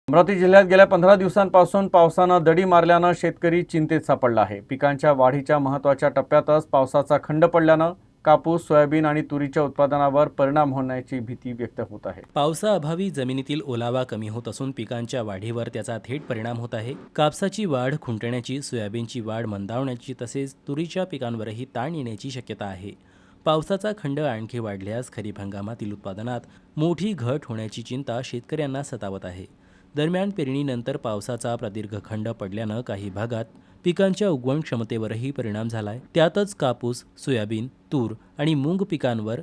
अमरावती जिल्ह्यात गेल्या 15 दिवसांपासून पावसानं दडी मारल्यानं शेतकरी चिंतेत सापडला आहे। पिकांच्या वाढीच्या महत्त्वाच्या टप्प्यातच पावसाचा खंड पडल्यानं कापूस, सोयाबीन आणि तुरीच्या उत्पादनावर परिणाम होण्याची भीती व्यक्त होत आहे। पावसाअभावी जमिनीतील ओलावा कमी होत असून पिकांच्या वाढीवर त्याचा थेट परिणाम होत आहे। कापसाची वाढ खुंटण्याची, सोयाबीनची वाढ मंदावण्याची तसेच तुरीच्या पिकांवरही ताण येण्याची शक्यता आहे। पावसाचा खंड आणखी वाढल्यास खरीप हंगामातील उत्पादनात मोठी घट होण्याची चिंता शेतकऱ्यांना सतावत आहे। दरम्यान पेरणीनंतर पावसाचा प्रदीर्घ खंड पडल्यानं काही भागात पिकांच्या उगवण क्षमतेवरही परिणाम झालाय। त्यातच कापूस, सोयाबीन, तूर आणि मूग पिकांवर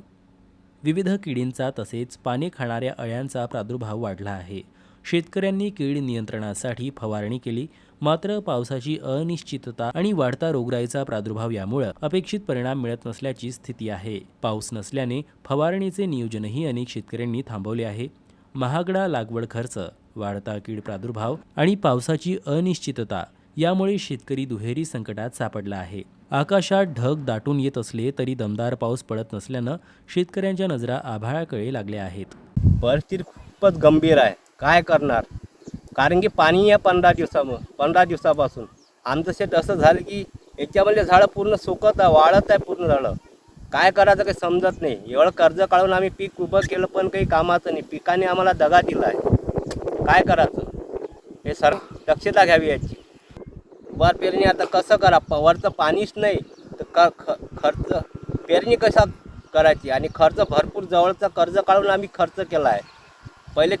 विविध किडींचा तसेच पाने खाणाऱ्या अळ्यांचा प्रादुर्भाव वाढला आहे। शेतकऱ्यांनी कीड नियंत्रणासाठी फवारणी केली, मात्र पावसाची अनिश्चितता आणि वाढता रोगराईचा प्रादुर्भाव यामुळे अपेक्षित परिणाम मिळत नसल्याची स्थिती आहे। पाऊस नसल्याने फवारणीचे नियोजनही अनेक शेतकऱ्यांनी थांबवले आहे। महागडा लागवड खर्च, वाढता कीड प्रादुर्भाव आणि पावसाची अनिश्चितता यामुळे शेतकरी दुहेरी संकटात सापडला आहे। आकाशात ढग दाटून येत असले तरी दमदार पाऊस पडत नसल्यानं शेतकऱ्यांच्या नजरा आभाळाकडे लागल्या आहेत। परिस्थिती खूपच गंभीर आहे। काय करणार? कारण की पाणी या 15 दिवसापासून आमचं शेत असं झालं की याच्यामध्ये झाडं पूर्ण सुकत आहे, वाढत आहे पूर्ण झाडं। काय करायचं काही समजत नाही। एवढं कर्ज काढून आम्ही पीक उभं केलं पण काही कामाचं नाही। पिकाने आम्हाला दगा दिला आहे। काय करायचं? हे दक्षता घ्यावी याची। वर पेरणी आता कसं करा? वरचं पाणीच नाही तर खर्च पेरणी कशा करायची? आणि खर्च भरपूर जवळचा कर्ज काढून आम्ही खर्च केला आहे। पहिले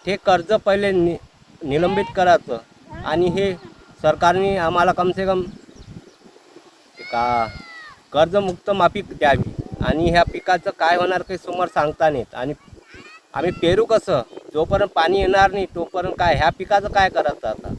ते कर्ज पहिले निलंबित करायचं आणि हे सरकारने आम्हाला कम से कम कर्जमुक्त माफी द्यावी। आणि ह्या पिकाचं काय होणार काही समोर सांगता नाहीत। आणि आम्ही पेरू कसं? जोपर्यंत पाणी येणार नाही तोपर्यंत काय ह्या पिकाचं काय करायचं आता?